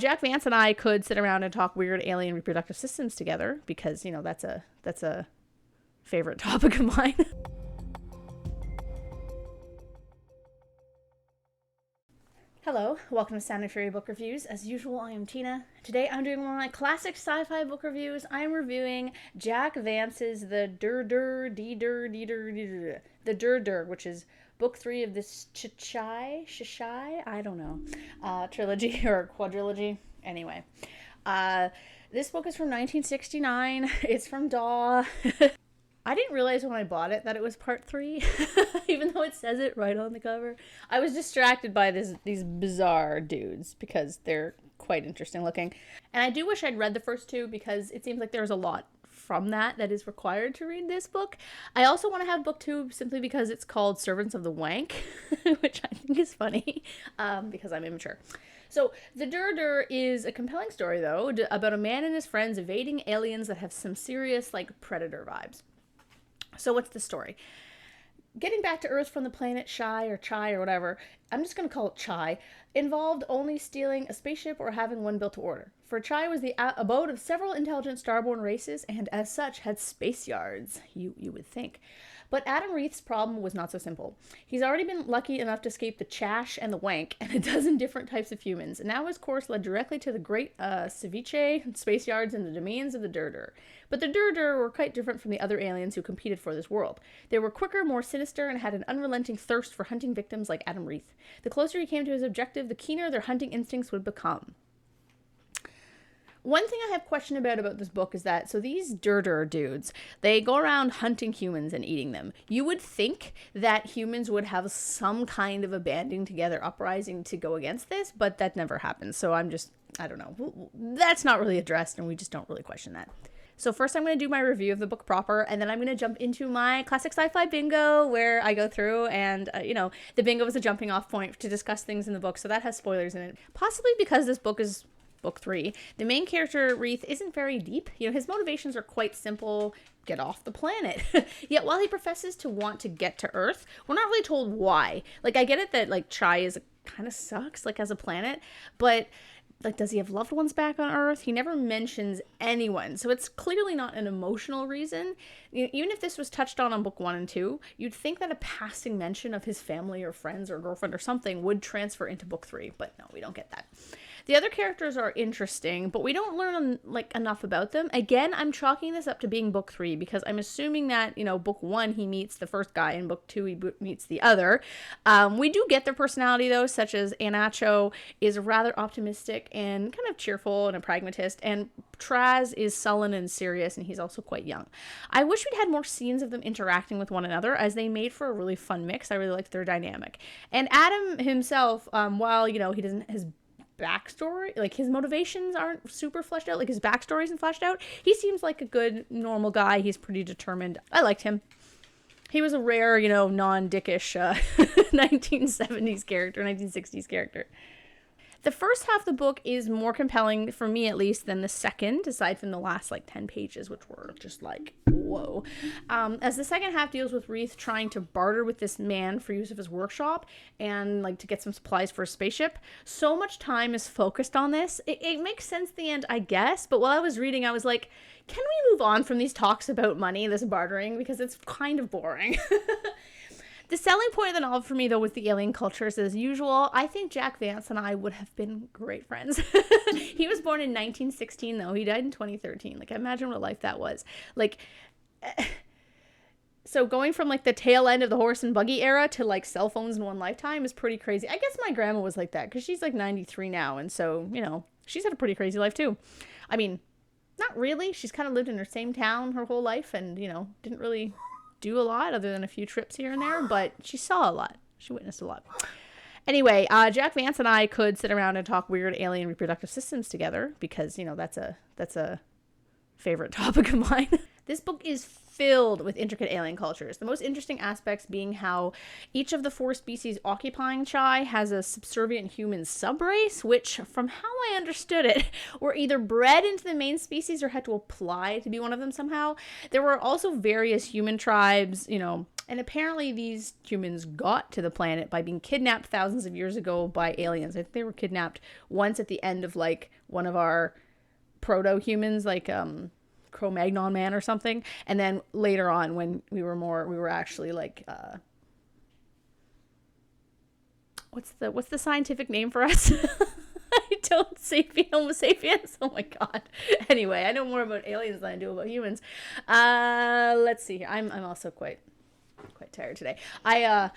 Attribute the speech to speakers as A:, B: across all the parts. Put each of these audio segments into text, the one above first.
A: Jack Vance and I could sit around and talk weird alien reproductive systems together because, you know, that's a favorite topic of mine. Hello, welcome to Sound and Fury Book Reviews. As usual, I am Tina. Today I'm doing one of my classic sci-fi book reviews. I am reviewing Jack Vance's The Dirdir, The Dirdir, which is book 3 of this Shishai, I don't know, trilogy or quadrilogy. Anyway, this book is from 1969. It's from Daw. I didn't realize when I bought it that it was part 3, even though it says it right on the cover. I was distracted by these bizarre dudes because they're quite interesting looking. And I do wish I'd read the first 2 because it seems like there's a lot from that is required to read this book. I also want to have book 2 simply because it's called Servants of the Wankh, which I think is funny because I'm immature. So, The Dirdir is a compelling story, though, about a man and his friends evading aliens that have some serious, predator vibes. So what's the story? Getting back to Earth from the planet Chai or whatever, I'm just going to call it Chai, involved only stealing a spaceship or having one built to order. For Chai was the abode of several intelligent starborn races and as such had space yards, you would think. But Adam Reith's problem was not so simple. He's already been lucky enough to escape the Chash and the Wankh and a dozen different types of humans, and now his course led directly to the great ceviche, space yards, and the domains of the Dirdir. But the Dirdir were quite different from the other aliens who competed for this world. They were quicker, more sinister, and had an unrelenting thirst for hunting victims like Adam Reith. The closer he came to his objective, the keener their hunting instincts would become. One thing I have question about this book is that, so these Dirdir dudes, they go around hunting humans and eating them. You would think that humans would have some kind of a banding together uprising to go against this, but that never happens. So I don't know. That's not really addressed, and we just don't really question that. So first I'm going to do my review of the book proper, and then I'm going to jump into my classic sci-fi bingo, where I go through and, the bingo is a jumping off point to discuss things in the book, so that has spoilers in it. Possibly because this book is book 3. The main character, Reith, isn't very deep. His motivations are quite simple. Get off the planet. Yet while he professes to want to get to Earth, we're not really told why. I get it that, Chai kind of sucks, as a planet, but does he have loved ones back on Earth? He never mentions anyone, so it's clearly not an emotional reason. Even if this was touched on book 1 and 2, you'd think that a passing mention of his family or friends or girlfriend or something would transfer into book 3, but no, we don't get that. The other characters are interesting, but we don't learn enough about them. Again, I'm chalking this up to being book 3 because I'm assuming that, book 1 he meets the first guy and book 2 he meets the other. We do get their personality though, such as Anacho is rather optimistic and kind of cheerful and a pragmatist, and Traz is sullen and serious, and he's also quite young. I wish we'd had more scenes of them interacting with one another, as they made for a really fun mix. I really liked their dynamic. And Adam himself, while, he doesn't, his backstory, his motivations aren't super fleshed out, his backstory isn't fleshed out, he seems like a good, normal guy. He's pretty determined. I liked him. He was a rare, non-dickish 1970s character, 1960s character. The first half of the book is more compelling, for me at least, than the second, aside from the last 10 pages, which were just whoa. As the second half deals with Reith trying to barter with this man for use of his workshop and to get some supplies for a spaceship, so much time is focused on this. It makes sense at the end, I guess, but while I was reading, I was like, can we move on from these talks about money, this bartering, because it's kind of boring. The selling point of the novel for me, though, was the alien cultures. As usual, I think Jack Vance and I would have been great friends. He was born in 1916, though. He died in 2013. Imagine what a life that was. So going from, the tail end of the horse and buggy era to, cell phones in one lifetime is pretty crazy. I guess my grandma was like that, because she's, 93 now, and so, she's had a pretty crazy life, too. I mean, not really. She's kind of lived in her same town her whole life and, didn't really do a lot other than a few trips here and there, but she saw a lot. She witnessed a lot. Anyway, Jack Vance and I could sit around and talk weird alien reproductive systems together because, that's a favorite topic of mine. This book is filled with intricate alien cultures. The most interesting aspects being how each of the 4 species occupying Chai has a subservient human subrace, which, from how I understood it, were either bred into the main species or had to apply to be one of them somehow. There were also various human tribes, you know, and apparently these humans got to the planet by being kidnapped thousands of years ago by aliens. I think they were kidnapped once at the end of like one of our proto-humans, like Cro-Magnon man or something. And then later on when we were actually like what's the scientific name for us? I don't Homo sapiens. Oh my god. Anyway, I know more about aliens than I do about humans. Let's see here. I'm also quite tired today. I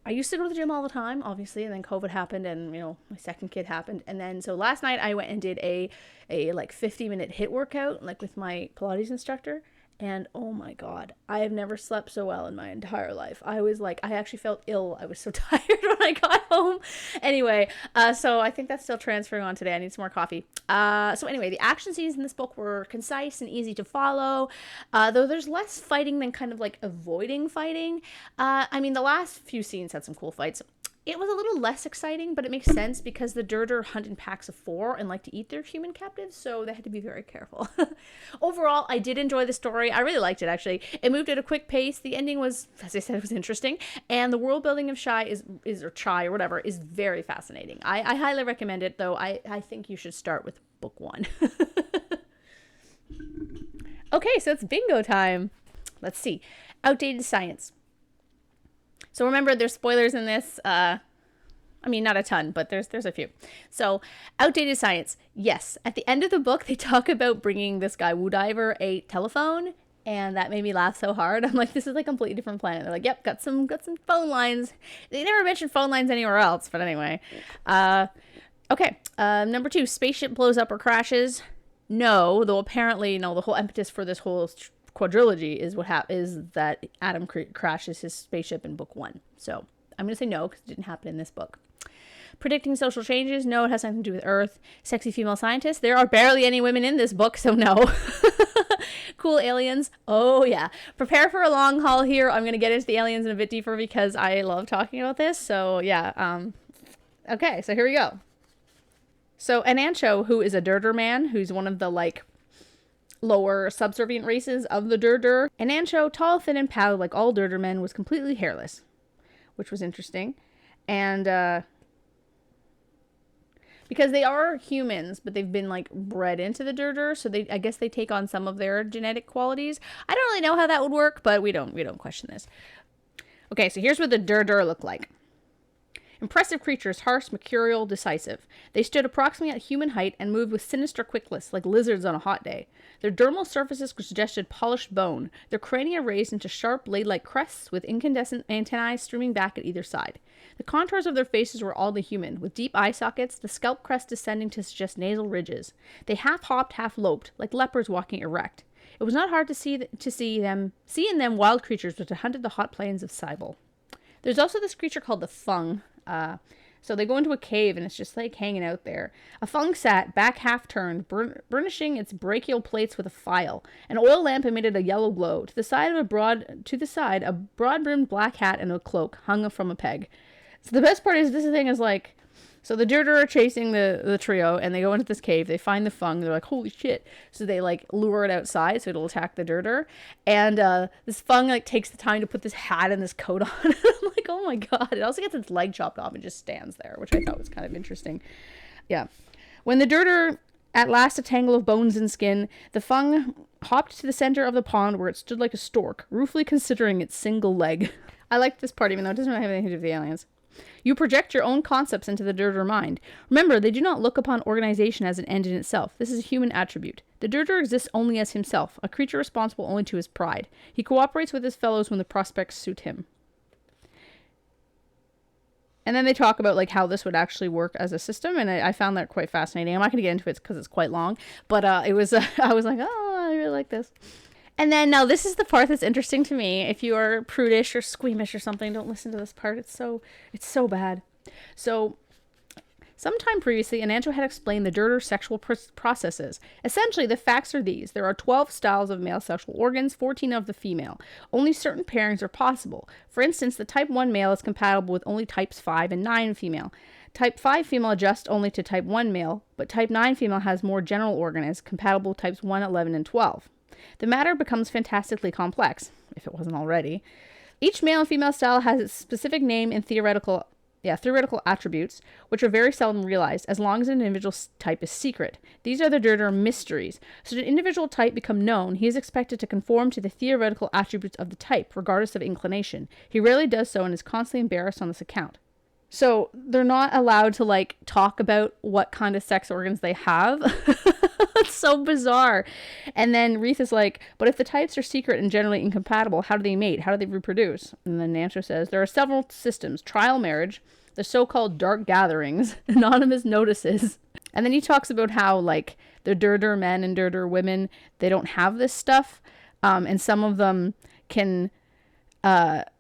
A: used to go to the gym all the time, obviously, and then COVID happened, and you know, my second kid happened, and then so last night I went and did a like 50-minute HIIT workout, like with my Pilates instructor. And oh my god, I have never slept so well in my entire life. I was like, I actually felt ill. I was so tired when I got home. Anyway, so I think that's still transferring on today. I need some more coffee. So anyway, the action scenes in this book were concise and easy to follow, though there's less fighting than kind of like avoiding fighting. I mean, the last few scenes had some cool fights. It was a little less exciting, but it makes sense because the Dirdir hunt in packs of 4 and like to eat their human captives, so they had to be very careful. Overall, I did enjoy the story. I really liked it, actually. It moved at a quick pace. The ending was, as I said, it was interesting, and the world building of Chai is very fascinating. I highly recommend it, though. I think you should start with book 1. Okay, so it's bingo time. Let's see. Outdated science. So remember, there's spoilers in this. I mean, not a ton, but there's a few. So, outdated science. Yes, at the end of the book, they talk about bringing this guy, Wu Diver, a telephone, and that made me laugh so hard. I'm like, this is like a completely different planet. They're like, yep, got some phone lines. They never mentioned phone lines anywhere else, but anyway. Okay, number 2, spaceship blows up or crashes. No, though apparently, no, the whole impetus for this whole quadrilogy is that Adam crashes his spaceship in book 1. So I'm going to say no because it didn't happen in this book. Predicting social changes. No, it has nothing to do with Earth. Sexy female scientists. There are barely any women in this book, so no. Cool aliens. Oh, yeah. Prepare for a long haul here. I'm going to get into the aliens in a bit deeper because I love talking about this. So, yeah. Okay, so here we go. So, Anancho, who is a Dirdir man, who's one of the, like, lower subservient races of the Dirdir. Anancho, tall, thin, and pallid like all Dirdir men, was completely hairless, which was interesting. And, because they are humans, but they've been, like, bred into the Dirdir, so I guess they take on some of their genetic qualities. I don't really know how that would work, but we don't question this. Okay, so here's what the Dirdir look like. Impressive creatures, harsh, mercurial, decisive. They stood approximately at human height and moved with sinister quickness, like lizards on a hot day. Their dermal surfaces suggested polished bone, their crania raised into sharp, blade-like crests with incandescent antennae streaming back at either side. The contours of their faces were oddly human, with deep eye sockets, the scalp crest descending to suggest nasal ridges. They half-hopped, half-loped, like leopards walking erect. It was not hard to see in them wild creatures which had hunted the hot plains of Cybele. There's also this creature called the Fung. So they go into a cave and it's just like hanging out there. A Fung sat, back half turned, burnishing its brachial plates with a file. An oil lamp emitted a yellow glow. To the side, a broad-brimmed black hat and a cloak hung from a peg. So the best part is this thing is like, so the Dirdir are chasing the trio and they go into this cave. They find the Fung. They're like, holy shit. So they like lure it outside so it'll attack the Dirdir. And this Fung like takes the time to put this hat and this coat on. I'm like, oh my god. It also gets its leg chopped off and just stands there, which I thought was kind of interesting. Yeah. When the Dirdir at last a tangle of bones and skin, the Fung hopped to the center of the pond where it stood like a stork, ruefully considering its single leg. I like this part even though it doesn't really have anything to do with the aliens. You project your own concepts into the Dirdir mind. Remember, they do not look upon organization as an end in itself. This is a human attribute. The Dirdir exists only as himself, a creature responsible only to his pride. He cooperates with his fellows when the prospects suit him. And then they talk about like how this would actually work as a system, and I found that quite fascinating. I'm not going to get into it because it's quite long, but it was I was like, oh, I really like this. And then now this is the part that's interesting to me. If you are prudish or squeamish or something, don't listen to this part. It's so bad. So Sometime previously, Anancho had explained the Dirdir sexual processes. Essentially, the facts are these. There are 12 styles of male sexual organs, 14 of the female. Only certain pairings are possible. For instance, the type 1 male is compatible with only types 5 and 9 female. Type 5 female adjusts only to type 1 male, but type 9 female has more general organ and is compatible with types 1, 11, and 12. The matter becomes fantastically complex, if it wasn't already. Each male and female style has its specific name and theoretical attributes, which are very seldom realized, as long as an individual type is secret. These are the Dirdir mysteries. So should an individual type become known, he is expected to conform to the theoretical attributes of the type, regardless of inclination. He rarely does so and is constantly embarrassed on this account. So they're not allowed to, like, talk about what kind of sex organs they have. It's so bizarre. And then Reith is like, but if the types are secret and generally incompatible, how do they mate? How do they reproduce? And then Nancho says, there are several systems: trial marriage, the so-called dark gatherings, anonymous notices. And then he talks about how, like, the Dirdir men and Dirdir women, they don't have this stuff. And some of them can...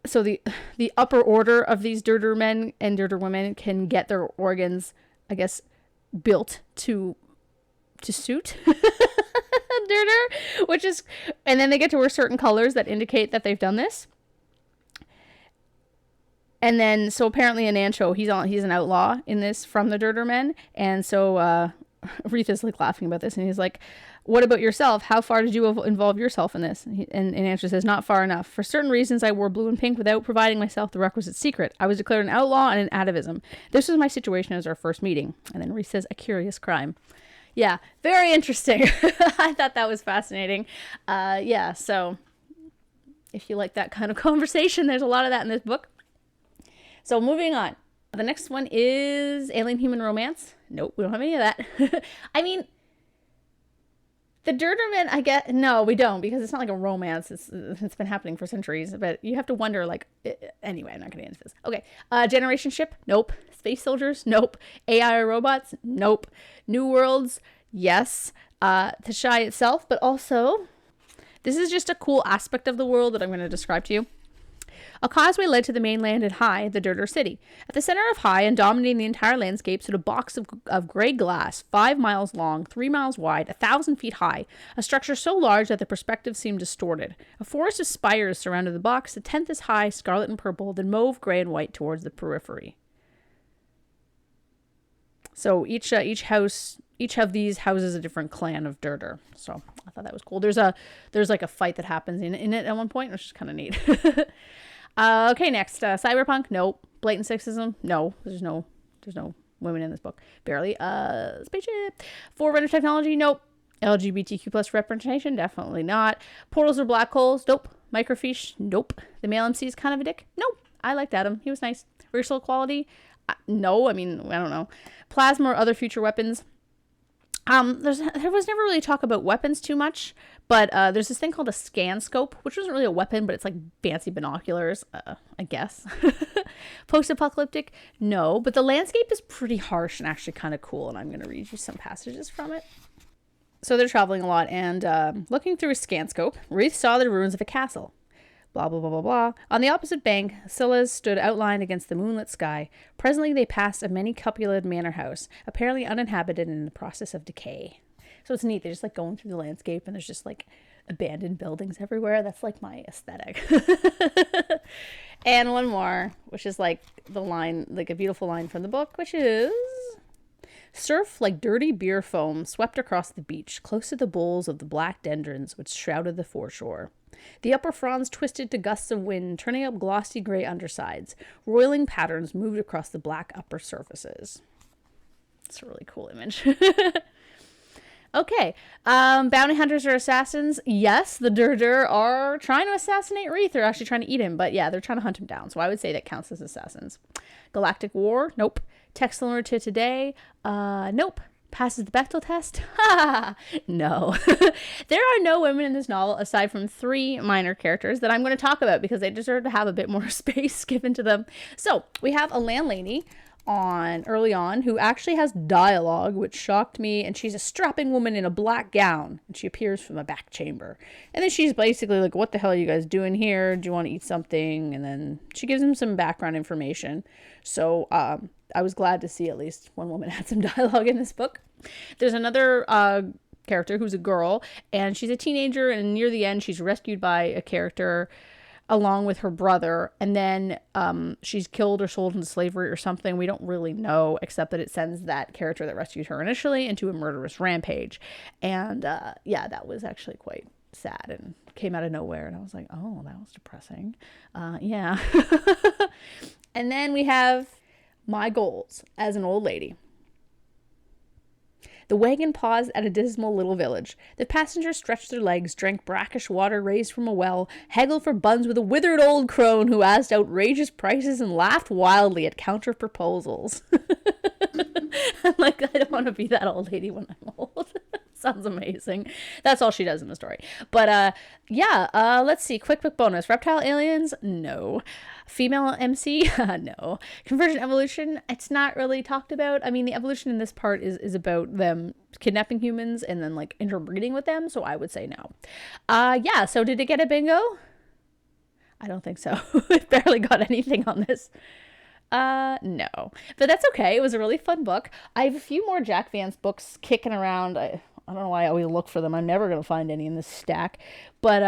A: so the upper order of these Dirdir men and Dirdir women can get their organs, I guess, built to suit Dirdir, which is, and then they get to wear certain colors that indicate that they've done this. And then, so apparently Anancho, he's an outlaw in this from the Dirdir men, and so Reith is like laughing about this, and he's like, what about yourself? How far did you involve yourself in this? And Anancho says, not far enough. For certain reasons, I wore blue and pink without providing myself the requisite secret. I was declared an outlaw and an atavism. This was my situation as our first meeting. And then Reith says, a curious crime. Yeah, very interesting. I thought that was fascinating. Yeah, so if you like that kind of conversation, there's a lot of that in this book. So moving on. The next one is alien-human romance. Nope, we don't have any of that. I mean, the Dirdir men, I get, no, we don't, because it's not like a romance. It's been happening for centuries, but you have to wonder, like, anyway, I'm not going to get into this. Okay, generation ship? Nope. Space soldiers? Nope. AI robots? Nope. New worlds? Yes. Tashai itself, but also, this is just a cool aspect of the world that I'm going to describe to you. A causeway led to the mainland in High, the Dirdir city. At the center of High and dominating the entire landscape stood a box of gray glass, 5 miles long, 3 miles wide, 1,000 feet high, a structure so large that the perspective seemed distorted. A forest of spires surrounded the box, the 10th is high, scarlet and purple, then mauve, gray, and white towards the periphery. So each of these houses a different clan of Dirdir. So I thought that was cool. There's like a fight that happens in it at one point, which is kind of neat. Okay, next, cyberpunk. Nope. Blatant sexism. No, there's no women in this book. Barely. Spaceship. Forerunner technology. Nope. LGBTQ plus representation. Definitely not. Portals or black holes. Nope. Microfiche. Nope. The male MC is kind of a dick. Nope. I liked Adam. He was nice. Racial equality. No. I mean, I don't know. Plasma or other future weapons. There was never really talk about weapons too much, but there's this thing called a scan scope, which wasn't really a weapon, but it's like fancy binoculars, I guess. Post-apocalyptic? No, but the landscape is pretty harsh and actually kind of cool, and I'm going to read you some passages from it. So they're traveling a lot, and looking through a scan scope, Reith saw the ruins of a castle. Blah, blah, blah, blah, blah. On the opposite bank, Scylla's stood outlined against the moonlit sky. Presently, they passed a many-cupulated manor house, apparently uninhabited and in the process of decay. So it's neat. They're just, like, going through the landscape, and there's just, like, abandoned buildings everywhere. That's, like, my aesthetic. And one more, which is, like, the line, like, a beautiful line from the book, which is... Surf like dirty beer foam swept across the beach, close to the boles of the black dendrons which shrouded the foreshore. The upper fronds twisted to gusts of wind, turning up glossy gray undersides. Roiling patterns moved across the black upper surfaces. It's a really cool image. Okay, bounty hunters or assassins? Yes, the Dirdir are trying to assassinate Reith. They're actually trying to eat him, but yeah, they're trying to hunt him down, so I would say that counts as assassins. Galactic war? Nope. Text similar to today? Nope. Passes the Bechdel test? Ha! No. There are no women in this novel aside from 3 minor characters that I'm going to talk about because they deserve to have a bit more space given to them. So, we have a landlady early on who actually has dialogue, which shocked me. And she's a strapping woman in a black gown, and she appears from a back chamber. And then she's basically like, what the hell are you guys doing here? Do you want to eat something? And then she gives him some background information. So I was glad to see at least one woman had some dialogue in this book. There's another character who's a girl, and she's a teenager, and near the end she's rescued by a character along with her brother, and then she's killed or sold into slavery or something. We don't really know, except that it sends that character that rescued her initially into a murderous rampage. And yeah, that was actually quite sad and came out of nowhere, and I was like, oh, that was depressing. Yeah. And then we have my goals as an old lady. The wagon paused at a dismal little village. The passengers stretched their legs, drank brackish water raised from a well, haggled for buns with a withered old crone who asked outrageous prices and laughed wildly at counter proposals. I'm like, I don't want to be that old lady when I'm old. Sounds amazing. That's all she does in the story. But yeah, let's see. Quick bonus. Reptile aliens? No. Female MC? No. Convergent evolution? It's not really talked about. I mean, the evolution in this part is about them kidnapping humans and then like interbreeding with them. So I would say no. Yeah. So did it get a bingo? I don't think so. It barely got anything on this. No, but that's okay. It was a really fun book. I have a few more Jack Vance books kicking around. I don't know why I always look for them. I'm never going to find any in this stack, but,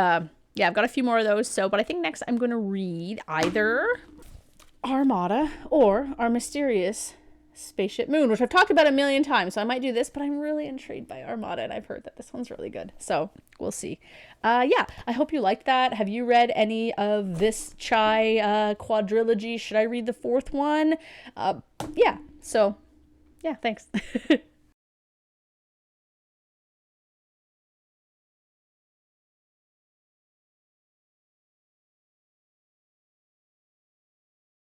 A: yeah, I've got a few more of those. So, but I think next I'm going to read either Armada or Our Mysterious Spaceship Moon, which I've talked about a million times. So I might do this, but I'm really intrigued by Armada, and I've heard that this one's really good. So we'll see. Yeah, I hope you liked that. Have you read any of this Chai quadrilogy? Should I read the fourth one? Yeah. So, yeah, thanks.